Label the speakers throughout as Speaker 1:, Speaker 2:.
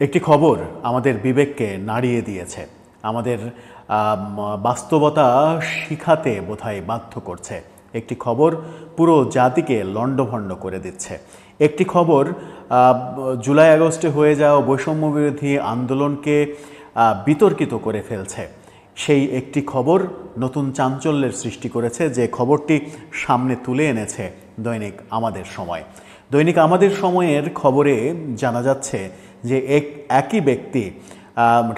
Speaker 1: একটি খবর আমাদের বিবেককে নাড়িয়ে দিয়েছে, আমাদের বাস্তবতা শিখাতে বোধহয় বাধ্য করছে। একটি খবর পুরো জাতিকে লণ্ডভণ্ড করে দিচ্ছে। একটি খবর জুলাই আগস্টে হয়ে যাওয়া বৈষম্য বিরোধী আন্দোলনকে বিতর্কিত করে ফেলছে। সেই একটি খবর নতুন চাঞ্চল্যের সৃষ্টি করেছে, যে খবরটি সামনে তুলে এনেছে দৈনিক আমাদের সময়। দৈনিক আমাদের সময়ের খবরে জানা যাচ্ছে যে একই ব্যক্তি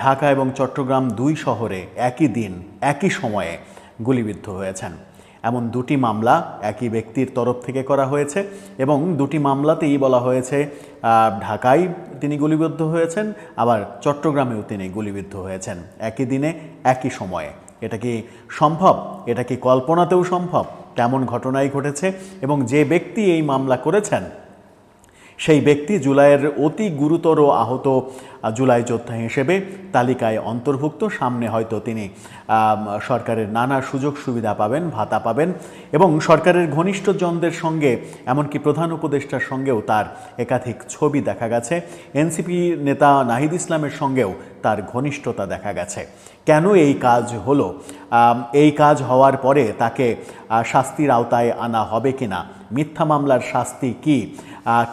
Speaker 1: ঢাকা এবং চট্টগ্রাম দুই শহরে একই দিন একই সময়ে গুলিবিদ্ধ হয়েছেন। এমন দুটি মামলা একই ব্যক্তির তরফ থেকে করা হয়েছে এবং দুটি মামলাতেই বলা হয়েছে ঢাকায় তিনি গুলিবিদ্ধ হয়েছেন, আবার চট্টগ্রামেও তিনি গুলিবিদ্ধ হয়েছেন একই দিনে একই সময়ে। এটা কি সম্ভব? এটা কি কল্পনাতেও সম্ভব? তেমন ঘটনাই ঘটেছে এবং যে ব্যক্তি এই মামলা করেছেন সেই ব্যক্তি জুলাইয়ের অতি গুরুতর আহত জুলাই যোদ্ধা হিসেবে তালিকায় অন্তর্ভুক্ত। সামনে হয়তো তিনি সরকারের নানা সুযোগ সুবিধা পাবেন, ভাতা পাবেন এবং সরকারের ঘনিষ্ঠজনদের সঙ্গে, এমনকি প্রধান উপদেষ্টার সঙ্গেও তার একাধিক ছবি দেখা গেছে। এনসিপি নেতা নাহিদ ইসলামের সঙ্গেও তার ঘনিষ্ঠতা দেখা গেছে। কেন এই কাজ হলো? এই কাজ হওয়ার পরে তাকে শাস্তির আওতায় আনা হবে কিনা? মিথ্যা মামলার শাস্তি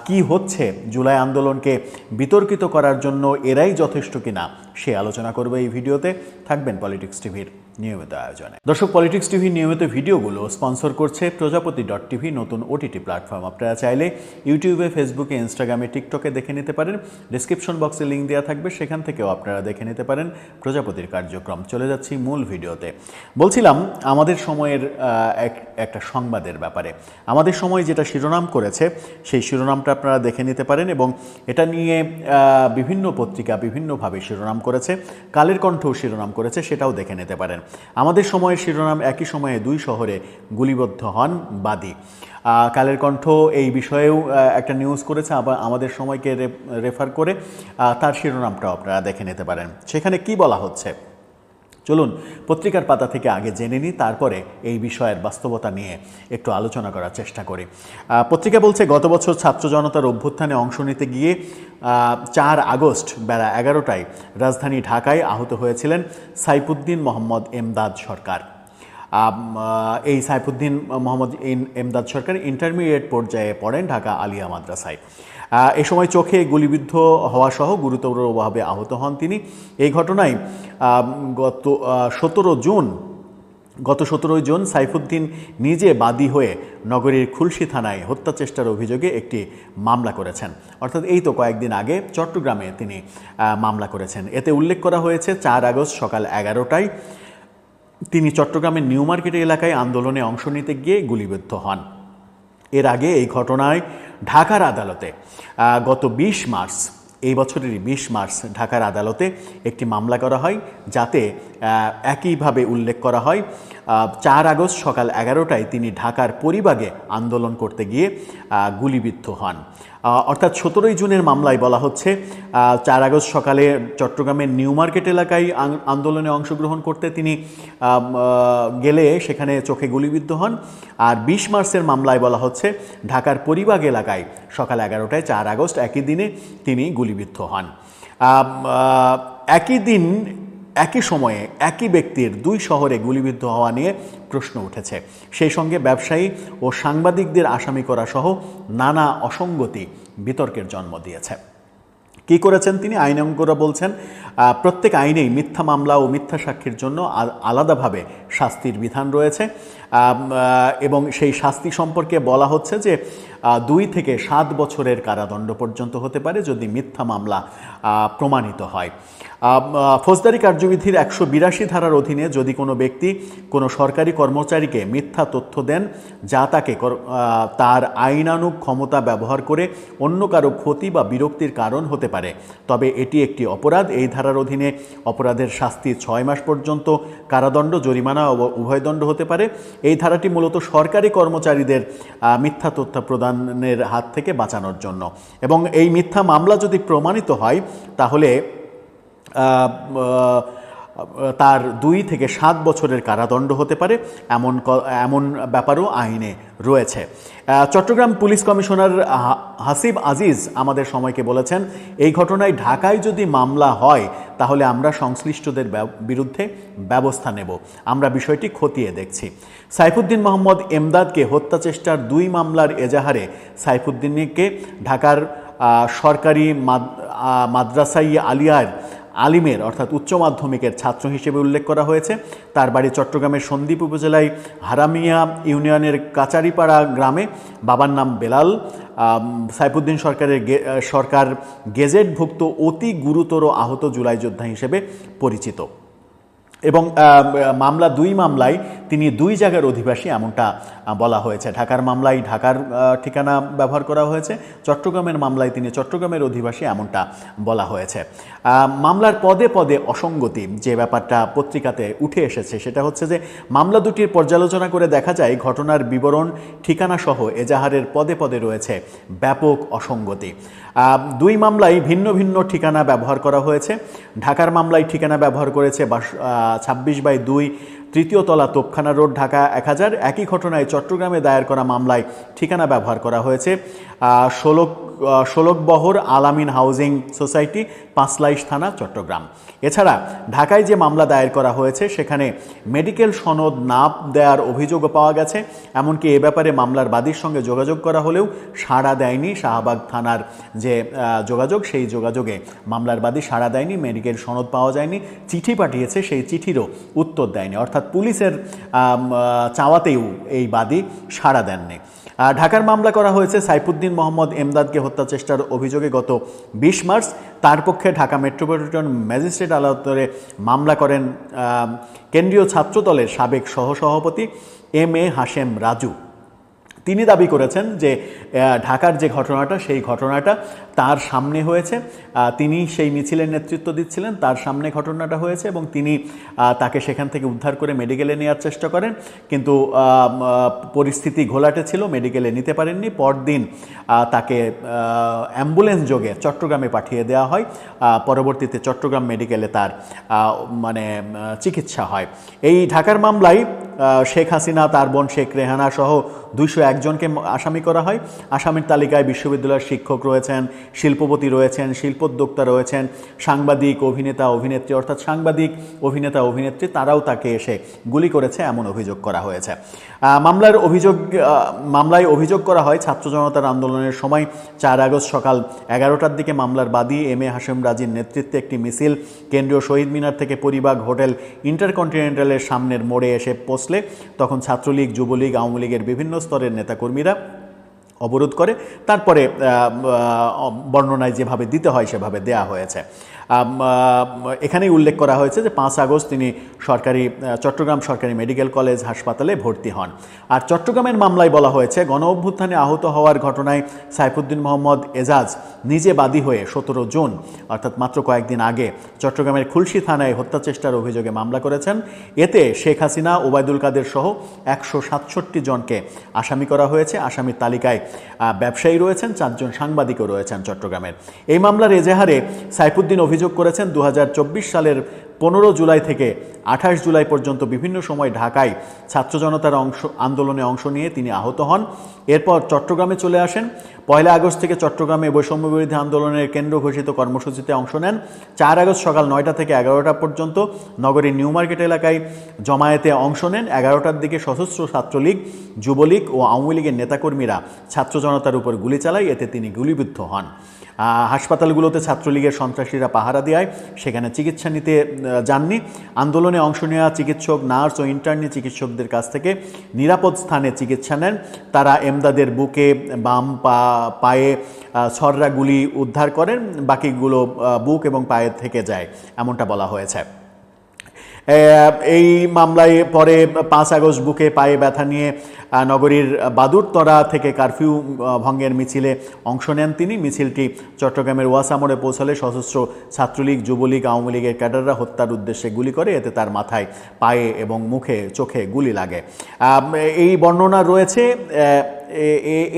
Speaker 1: কি হচ্ছে? জুলাই আন্দোলনকে বিতর্কিত করার জন্য এরাই যথেষ্ট কিনা সে আলোচনা করবে এই ভিডিওতে। থাকবেন পলিটিক্স টিভির নিয়মিত আয়োজনে। দর্শক, পলিটিক্স টিভির নিয়মিত ভিডিওগুলো স্পন্সর করছে প্রজাপতি.tv, নতুন ওটিটি প্ল্যাটফর্ম। আপনারা চাইলে ইউটিউবে, ফেসবুকে, ইনস্টাগ্রামে, টিকটকে দেখে নিতে পারেন। ডিসক্রিপশন বক্সে লিঙ্ক দেওয়া থাকবে, সেখান থেকেও আপনারা দেখে নিতে পারেন প্রজাপতির কার্যক্রম। চলে যাচ্ছি মূল ভিডিওতে। বলছিলাম আমাদের সময়ের একটা সংবাদের ব্যাপারে। আমাদের সময় যেটা শিরোনাম করেছে সেই শিরোনামটা আপনারা দেখে নিতে পারেন এবং এটা নিয়ে বিভিন্ন পত্রিকা বিভিন্নভাবে শিরোনাম করেছে। কালের কণ্ঠও শিরোনাম করেছে, সেটাও দেখে নিতে পারেন। আমাদের সময়ের শিরোনাম, একই সময়ে দুই শহরে গুলিবিদ্ধ হন বাদী। কালের কণ্ঠ এই বিষয়েও একটা নিউজ করেছে, আবার আমাদের সময়কে রেফার করে তার শিরোনামটাও আপনারা দেখে নিতে পারেন। সেখানে কি বলা হচ্ছে চলুন পত্রিকার পাতা থেকে আগে জেনে নিই, তারপরে এই বিষয়ের বাস্তবতা নিয়ে একটু আলোচনা করার চেষ্টা করি। পত্রিকা বলছে, গত বছর ছাত্র জনতার অভ্যুত্থানে অংশ নিতে গিয়ে 4 আগস্ট বেলা 11টায় রাজধানী ঢাকায় আহত হয়েছিলেন সাইফুদ্দিন মোহাম্মদ এমদাদ সরকার। এই সাইফুদ্দিন মোহাম্মদ এমদাদ সরকার ইন্টারমিডিয়েট পর্যায়ে পড়েন ঢাকা আলিয়া মাদ্রাসায়। এ সময় চোখে গুলিবিদ্ধ হওয়া সহ গুরুতরভাবে আহত হন তিনি। এই ঘটনায় গত 17 জুন সাইফুদ্দিন নিজে বাদী হয়ে নগরীর খুলশী থানায় হত্যা চেষ্টার অভিযোগে একটি মামলা করেছেন। অর্থাৎ এই তো কয়েকদিন আগে চট্টগ্রামে তিনি মামলা করেছেন। এতে উল্লেখ করা হয়েছে 4 আগস্ট সকাল 11টায় তিনি চট্টগ্রামের নিউ মার্কেট এলাকায় আন্দোলনে অংশ নিতে গিয়ে গুলিবিদ্ধ হন। এর আগে এই ঘটনায় ঢাকার আদালতে গত 20 মার্চ, এই বছরেরই 20 মার্চ ঢাকার আদালতে একটি মামলা করা হয়, যাতে একইভাবে উল্লেখ করা হয় 4 আগস্ট সকাল 11টায় তিনি ঢাকার পরিবাগে আন্দোলন করতে গিয়ে গুলিবিদ্ধ হন। অর্থাৎ 17 জুনের মামলায় বলা হচ্ছে 4 আগস্ট সকালে চট্টগ্রামের নিউ মার্কেট এলাকায় আন্দোলনে অংশগ্রহণ করতে তিনি গেলে সেখানে চোখে গুলিবিদ্ধ হন। আর 20 মার্চের মামলায় বলা হচ্ছে ঢাকার পরিবাগ এলাকায় সকাল 11টায় 4 আগস্ট একই দিনে তিনি গুলিবিদ্ধ হন। একই দিন একই সময়ে একই ব্যক্তির দুই শহরে গুলিবিদ্ধ হওয়া নিয়ে প্রশ্ন উঠেছে। সেই সঙ্গে ব্যবসায়ী ও সাংবাদিকদের আসামি করা সহ নানা অসঙ্গতি বিতর্কের জন্ম দিয়েছে। কি করেছেন তিনি? আইনজ্ঞরা বলছেন প্রত্যেক আইনেই মিথ্যা মামলা ও মিথ্যা সাক্ষীর জন্য আলাদাভাবে শাস্তির বিধান রয়েছে এবং সেই শাস্তি সম্পর্কে বলা হচ্ছে যে 2 থেকে 7 বছরের কারাদণ্ড পর্যন্ত হতে পারে যদি মিথ্যা মামলা প্রমাণিত হয়। ফৌজদারি কার্যবিধির 182 ধারার অধীনে যদি কোনো ব্যক্তি কোনো সরকারি কর্মচারীকে মিথ্যা তথ্য দেন যা তাকে তার আইনানুগ ক্ষমতা ব্যবহার করে অন্য কারো ক্ষতি বা বিরক্তির কারণ হতে পারে, তবে এটি একটি অপরাধ। এই ধারার অধীনে অপরাধের শাস্তি 6 মাস পর্যন্ত কারাদণ্ড, জরিমানা ও উভয়দণ্ড হতে পারে। এই ধারাটি মূলত সরকারি কর্মচারীদের মিথ্যা তথ্য প্রদানের হাত থেকে বাঁচানোর জন্য, এবং এই মিথ্যা মামলা যদি প্রমাণিত হয় তাহলে তার 2 থেকে 7 বছরের কারাদণ্ড হতে পারে, এমন ব্যাপারও আইনে রয়েছে। চট্টগ্রাম পুলিশ কমিশনার হাসিব আজিজ আমাদের সময়কে বলেছেন, এই ঘটনায় ঢাকায় যদি মামলা হয় তাহলে আমরা সংশ্লিষ্টদের বিরুদ্ধে ব্যবস্থা নেব। আমরা বিষয়টি খতিয়ে দেখছি। সাইফুদ্দিন মোহাম্মদ এমদাদকে হত্যা চেষ্টার 2 মামলার এজাহারে সাইফুদ্দিনকে ঢাকার সরকারি মাদ্রাসাই আলিয়ার আলিমের অর্থাৎ উচ্চ মাধ্যমিকের ছাত্র হিসেবে উল্লেখ করা হয়েছে। তার বাড়ি চট্টগ্রামের সন্দ্বীপ উপজেলায় হারামিয়া ইউনিয়নের কাচারিপাড়া গ্রামে। বাবার নাম বেলাল। সাইফুদ্দিন সরকার গেজেটভুক্ত অতি গুরুতর আহত জুলাই যোদ্ধা হিসেবে পরিচিত এবং মামলা 2 মামলায় তিনি 2 জায়গার অধিবাসী এমনটা বলা হয়েছে। ঢাকার মামলায় ঢাকার ঠিকানা ব্যবহার করা হয়েছে, চট্টগ্রামের মামলায় তিনি চট্টগ্রামের অধিবাসী এমনটা বলা হয়েছে। মামলার পদে পদে অসঙ্গতি যে ব্যাপারটা পত্রিকাতে উঠে এসেছে সেটা হচ্ছে যে মামলা দুটির পর্যালোচনা করে দেখা যায় ঘটনার বিবরণ ঠিকানা সহ এজাহারের পদে পদে রয়েছে ব্যাপক অসঙ্গতি। 2 মামলায় ভিন্ন ভিন্ন ঠিকানা ব্যবহার করা হয়েছে। ঢাকার মামলায় ঠিকানা ব্যবহার করেছে 26/2 তৃতীয় তলা তোপখানা রোড, ঢাকা 1000। একই ঘটনায় চট্টগ্রামে দায়ের করা মামলায় ঠিকানা ব্যবহার করা হয়েছে ষোলকবহর আলামিন হাউজিং সোসাইটি, পাঁচলাইশ থানা, চট্টগ্রাম। এছাড়া ঢাকায় যে মামলা দায়ের করা হয়েছে সেখানে মেডিকেল সনদ না দেওয়ার অভিযোগও পাওয়া গেছে। এমনকি এ ব্যাপারে মামলার বাদীর সঙ্গে যোগাযোগ করা হলেও সাড়া দেয়নি। শাহবাগ থানার যে যোগাযোগ, সেই যোগাযোগে মামলার বাদী সাড়া দেয়নি, মেডিকেল সনদ পাওয়া যায়নি। চিঠি পাঠিয়েছে, সেই চিঠিরও উত্তর দেয়নি, অর্থাৎ পুলিশের চাওয়াতেও এই বাদী সাড়া দেননি। ঢাকার মামলা করা হয়েছে সাইফুদ্দিন মোহাম্মদ এমদাদকে হত্যা চেষ্টার অভিযোগে গত 20 মার্চ। তার পক্ষে ঢাকা মেট্রোপলিটন ম্যাজিস্ট্রেট আদালতে মামলা করেন কেন্দ্রীয় ছাত্রদলের সাবেক সহসভাপতি MA হাশেম রাজু। তিনি দাবি করেছেন যে ঢাকার যে ঘটনাটা সেই ঘটনাটা তার সামনে হয়েছে, তিনি সেই মিছিলের নেতৃত্ব দিচ্ছিলেন, তার সামনে ঘটনাটা হয়েছে এবং তিনি তাকে সেখান থেকে উদ্ধার করে মেডিকেলে নেওয়ার চেষ্টা করেন, কিন্তু পরিস্থিতি ঘোলাটে ছিল, মেডিকেলে নিতে পারেননি। পরদিন তাকে অ্যাম্বুলেন্স যোগে চট্টগ্রামে পাঠিয়ে দেওয়া হয়। পরবর্তীতে চট্টগ্রাম মেডিকেলে তার চিকিৎসা হয়। এই ঢাকার মামলায় শেখ হাসিনা, তার বোন শেখ রেহানা সহ 201 জনকে আসামি করা হয়। আসামির তালিকায় বিশ্ববিদ্যালয়ের শিক্ষক রয়েছেন, শিল্পপতি রয়েছেন, শিল্পোদ্যোক্তা রয়েছেন, সাংবাদিক, অভিনেতা, অভিনেত্রী, অর্থাৎ সাংবাদিক, অভিনেতা, অভিনেত্রী, তারাও তাকে এসে গুলি করেছে এমন অভিযোগ করা হয়েছে। মামলায় অভিযোগ করা হয় ছাত্র জনতার আন্দোলনের সময় 4 আগস্ট সকাল 11টার দিকে মামলার বাদী MA হাশেম রাজির নেতৃত্বে একটি মিছিল কেন্দ্রীয় শহীদ মিনার থেকে পরিবাগ হোটেল ইন্টারকন্টিনেন্টালের সামনের মোড়ে এসে পৌঁছলে তখন ছাত্রলীগ, যুবলীগ, আওয়ামী লীগের বিভিন্ন স্তরের নেতাকর্মীরা অবরোধ করে। তারপরে বর্ণনায় যেভাবে দিতে হয় সেভাবে দেয়া হয়েছে। এখানেই উল্লেখ করা হয়েছে যে 5 আগস্ট তিনি চট্টগ্রাম সরকারি মেডিকেল কলেজ হাসপাতালে ভর্তি হন। আর চট্টগ্রামের মামলায় বলা হয়েছে গণ অভ্যুত্থানে আহত হওয়ার ঘটনায় সাইফুদ্দিন মোহাম্মদ এজাজ নিজে বাদী হয়ে 17 জুন অর্থাৎ মাত্র কয়েকদিন আগে চট্টগ্রামের খুলশী থানায় হত্যা চেষ্টার অভিযোগে মামলা করেছেন। এতে শেখ হাসিনা, ওবায়দুল কাদের সহ 167 জনকে আসামি করা হয়েছে। আসামির তালিকায় ব্যবসায়ী রয়েছেন, 4 জন সাংবাদিকও রয়েছেন চট্টগ্রামের। এই মামলার এজাহারে সাইফুদ্দিন অভিযোগ করেছেন 2024 সালের 15 জুলাই থেকে 28 জুলাই পর্যন্ত বিভিন্ন সময় ঢাকায় ছাত্র জনতার আন্দোলনে অংশ নিয়ে তিনি আহত হন। এরপর চট্টগ্রামে চলে আসেন। 1 আগস্ট থেকে চট্টগ্রামে বৈষম্য বিরোধী আন্দোলনের কেন্দ্র ঘোষিত কর্মসূচিতে অংশ নেন। 4 আগস্ট সকাল 9টা থেকে 11টা পর্যন্ত নগরীর নিউ মার্কেট এলাকায় জমায়েতে অংশ নেন। 11টার দিকে সশস্ত্র ছাত্রলীগ, যুবলীগ ও আওয়ামী লীগের নেতাকর্মীরা ছাত্র জনতার উপর গুলি চালায়, এতে তিনি গুলিবিদ্ধ হন। হাসপাতালগুলোতে ছাত্রলীগের সন্ত্রাসীরা পাহারা দেয়, সেখানে চিকিৎসা নিতে যাননি। আন্দোলনে অংশ নেওয়া চিকিৎসক, নার্স ও ইন্টার্নি চিকিৎসকদের কাছ থেকে নিরাপদ স্থানে চিকিৎসা নেন। তারা এমদাদের বুকে, বাম পায়ে ছররা গুলি উদ্ধার করেন, বাকিগুলো বুক এবং পায়ে থেকে যায় এমনটা বলা হয়েছে। এই মামলায় পরে 5 আগস্ট বুকে পায়ে ব্যথা নিয়ে নগরীর বাদুরতরা থেকে কারফিউ ভঙ্গের মিছিলে অংশ নেন তিনি। মিছিলটি চট্টগ্রামের ওয়াসা মোড়ে পৌঁছালে সশস্ত্র ছাত্রলীগ, যুবলীগ, আওয়ামী লীগের ক্যাডাররা হত্যার উদ্দেশ্যে গুলি করে, এতে তার মাথায়, পায়ে এবং মুখে, চোখে গুলি লাগে। এই বর্ণনা রয়েছে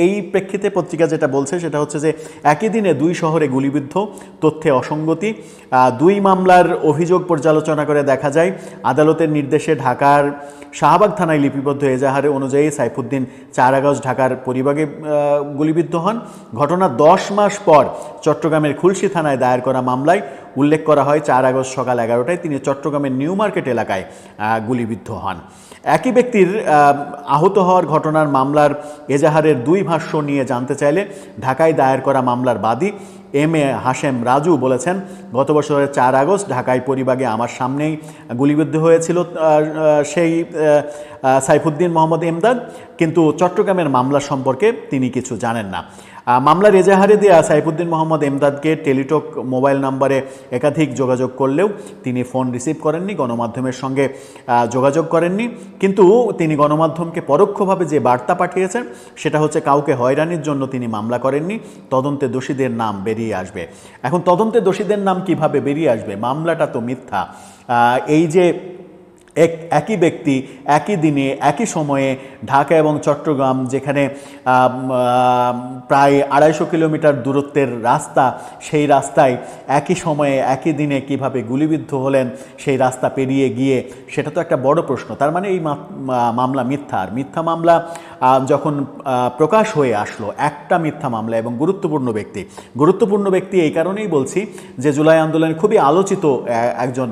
Speaker 1: এই প্রেক্ষিতে পত্রিকা যেটা বলছে সেটা হচ্ছে যে একই দিনে 2 শহরে গুলিবিদ্ধ, তথ্যে অসঙ্গতি। 2 মামলার অভিযোগ পর্যালোচনা করে দেখা যায় আদালতের নির্দেশে ঢাকার শাহবাগ থানায় লিপিবদ্ধ এজাহারে অনুযায়ী সাইফুদ্দিন 4 আগস্ট ঢাকার পরিবাগে গুলিবিদ্ধ হন। ঘটনা 10 মাস পর চট্টগ্রামের খুলশী থানায় দায়ের করা মামলায় উল্লেখ করা হয় 4 আগস্ট সকাল 11টায় তিনি চট্টগ্রামের নিউ মার্কেট এলাকায় গুলিবিদ্ধ হন। একই ব্যক্তির আহত হওয়ার ঘটনার মামলার এজাহারের 2 ভাষ্য নিয়ে জানতে চাইলে ঢাকায় দায়ের করা মামলার বাদী এম.এ. হাশেম রাজু বলেছেন, গত বছরের 4 আগস্ট ঢাকায় পরিবাগে আমার সামনেই গুলিবিদ্ধ হয়েছিল সেই সাইফুদ্দিন মোহাম্মদ এমদাদ, কিন্তু চট্টগ্রামের মামলা সম্পর্কে তিনি কিছু জানেন না। মামলার এজাহারে দেয়া সাইফুদ্দিন মোহাম্মদ এমদাদকে টেলিটক মোবাইল নাম্বারে একাধিক যোগাযোগ করলেও তিনি ফোন রিসিভ করেননি, গণমাধ্যমের সঙ্গে যোগাযোগ করেননি। কিন্তু তিনি গণমাধ্যমকে পরোক্ষভাবে যে বার্তা পাঠিয়েছেন সেটা হচ্ছে কাউকে হয়রানির জন্য তিনি মামলা করেননি, তদন্তে দোষীদের নাম বেরিয়ে আসবে। এখন তদন্তে দোষীদের নাম কিভাবে বেরিয়ে আসবে? মামলাটা তো মিথ্যা। এই যে একই ব্যক্তি একই দিনে একই সময়ে ঢাকা এবং চট্টগ্রাম, যেখানে প্রায় 250 কিলোমিটার দূরত্বের রাস্তা, সেই রাস্তায় একই সময়ে একই দিনে কিভাবে গুলিবিদ্ধ হলেন সেই রাস্তা পেরিয়ে গিয়ে, সেটা তো একটা বড় প্রশ্ন। তার মানে এই মামলা মিথ্যা। আর মিথ্যা মামলা যখন প্রকাশ হয়ে আসলো, একটা মিথ্যা মামলা এবং গুরুত্বপূর্ণ ব্যক্তি এই কারণেই বলছি যে জুলাই আন্দোলনে খুবই আলোচিত একজন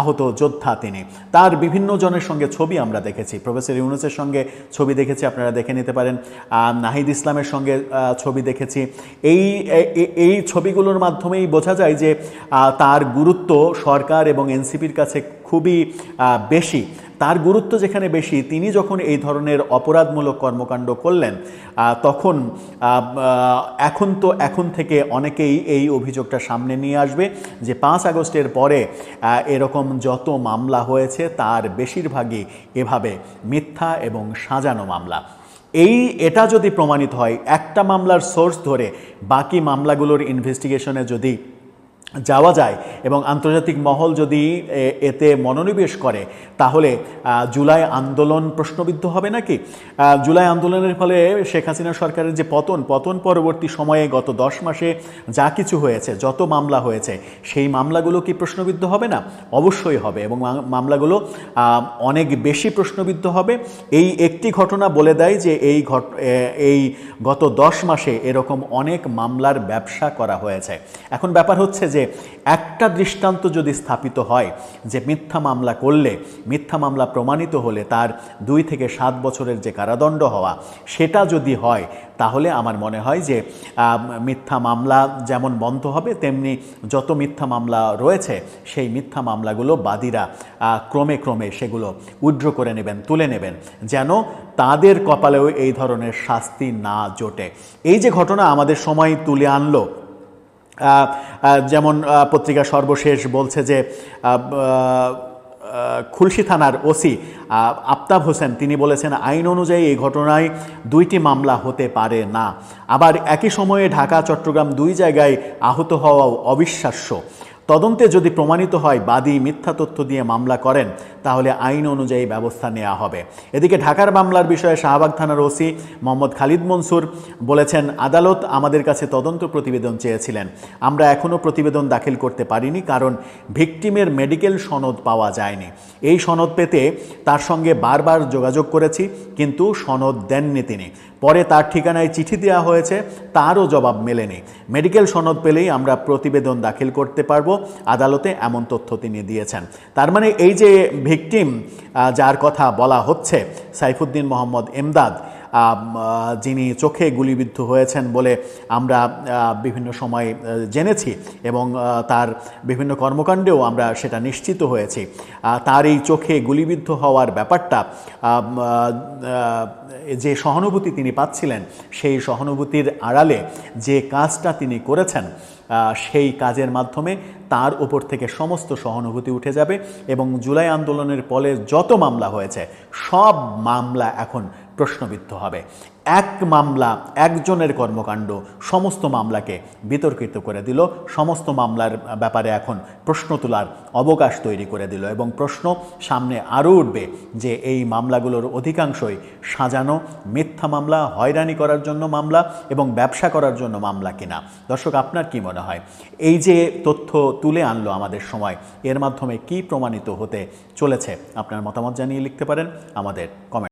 Speaker 1: আহত যোদ্ধা তিনি। তার বিভিন্ন জনের সঙ্গে ছবি আমরা দেখেছি, প্রফেসর ইউনূসের সঙ্গে ছবি দেখেছি, আপনারা দেখে নিতে পারেন, নাহিদ ইসলামের সঙ্গে ছবি দেখেছি। এই ছবিগুলোর মাধ্যমেই বোঝা যায় যে তার গুরুত্ব সরকার এবং এনসিপির কাছে খুবই বেশি। তার গুরুত্ব যেখানে বেশি, তিনি যখন এই ধরনের অপরাধমূলক কর্মকাণ্ড করলেন তখন এখন থেকে অনেকেই এই অভিযোগটা সামনে নিয়ে আসবে যে 5 আগস্টের পরে এরকম যত মামলা হয়েছে তার বেশিরভাগই এভাবে মিথ্যা এবং সাজানো মামলা। এটা যদি প্রমাণিত হয়, একটা মামলার সোর্স ধরে বাকি মামলাগুলোর ইনভেস্টিগেশনে যদি যাওয়া যায় এবং আন্তর্জাতিক মহল যদি এতে মনোনিবেশ করে, তাহলে জুলাই আন্দোলন প্রশ্নবিদ্ধ হবে নাকি? জুলাই আন্দোলনের ফলে শেখ হাসিনা সরকারের যে পতন পরবর্তী সময়ে গত 10 মাসে যা কিছু হয়েছে, যত মামলা হয়েছে, সেই মামলাগুলো কি প্রশ্নবিদ্ধ হবে না? অবশ্যই হবে, এবং মামলাগুলো অনেক বেশি প্রশ্নবিদ্ধ হবে। এই একটি ঘটনা বলে দেয় যে এই গত 10 মাসে এরকম অনেক মামলার ব্যবসা করা হয়েছে। এখন ব্যাপার হচ্ছে যে একটা দৃষ্টান্ত যদি স্থাপিত হয় যে মিথ্যা মামলা করলে, মিথ্যা মামলা প্রমাণিত হলে তার 2 থেকে 7 বছরের যে কারাদণ্ড হওয়া, সেটা যদি হয়, তাহলে আমার মনে হয় যে মিথ্যা মামলা যেমন বন্ধ হবে, তেমনি যত মিথ্যা মামলা রয়েছে সেই মিথ্যা মামলাগুলো বাদীরা ক্রমে সেগুলো উইথড্র করে নেবেন, তুলে নেবেন, যেন তাদের কপালেও এই ধরনের শাস্তি না জোটে। এই যে ঘটনা আমাদের সময় তুলে আনলো, যেমন পত্রিকা সর্বশেষ বলছে যে খুলশী থানার ওসি আফতাব হোসেন তিনি বলেছেন, আইন অনুযায়ী এই ঘটনায় 2টি মামলা হতে পারে না। আবার একই সময়ে ঢাকা চট্টগ্রাম 2 জায়গায় আহত হওয়াও অবিশ্বাস্য। তদন্তে যদি প্রমাণিত হয় বাদী মিথ্যা তথ্য দিয়ে মামলা করেন, তাহলে আইন অনুযায়ী ব্যবস্থা নেওয়া হবে। এদিকে ঢাকার মামলার বিষয়ে শাহবাগ থানার ওসি মোহাম্মদ খালিদ মনসুর বলেছেন, আদালত আমাদের কাছে তদন্ত প্রতিবেদন চেয়েছিলেন, আমরা এখনও প্রতিবেদন দাখিল করতে পারিনি, কারণ ভিকটিমের মেডিকেল সনদ পাওয়া যায়নি। এই সনদ পেতে তার সঙ্গে বারবার যোগাযোগ করেছি, কিন্তু সনদ দেননি তিনি। পরে তার ঠিকানায় চিঠি দেওয়া হয়েছে, তারও জবাব মেলেনি। মেডিকেল সনদ পেলেই আমরা প্রতিবেদন দাখিল করতে পারবো আদালতে, এমন তথ্য তিনি দিয়েছেন। তার মানে এই যে ভিকটিম যার কথা বলা হচ্ছে, সাইফুদ্দিন মোহাম্মদ এমদাদ, যিনি চোখে গুলিবিদ্ধ হয়েছেন বলে আমরা বিভিন্ন সময় জেনেছি এবং তার বিভিন্ন কর্মকাণ্ডেও আমরা সেটা নিশ্চিত হয়েছি, তার এই চোখে গুলিবিদ্ধ হওয়ার ব্যাপারটা, যে সহানুভূতি তিনি পাচ্ছিলেন, সেই সহানুভূতির আড়ালে যে কাজটা তিনি করেছেন, সেই কাজের মাধ্যমে তার উপর থেকে সমস্ত সহানুভূতি উঠে যাবে এবং জুলাই আন্দোলনের ফলে যত মামলা হয়েছে সব মামলা এখন প্রশ্নবিদ্ধ হবে। এক মামলা, একজনের কর্মকাণ্ড সমস্ত মামলাকে বিতর্কিত করে দিল, সমস্ত মামলার ব্যাপারে এখন প্রশ্ন তোলার অবকাশ তৈরি করে দিল এবং প্রশ্ন সামনে আরও উঠবে যে এই মামলাগুলোর অধিকাংশই সাজানো মিথ্যা মামলা, হয়রানি করার জন্য মামলা এবং ব্যবসা করার জন্য মামলা কিনা। দর্শক, আপনার কি মনে হয় এই যে তথ্য তুলে আনলো আমাদের সময়, এর মাধ্যমে কি প্রমাণিত হতে চলেছে? আপনার মতামত জানিয়ে লিখতে পারেন আমাদের কমেন্ট।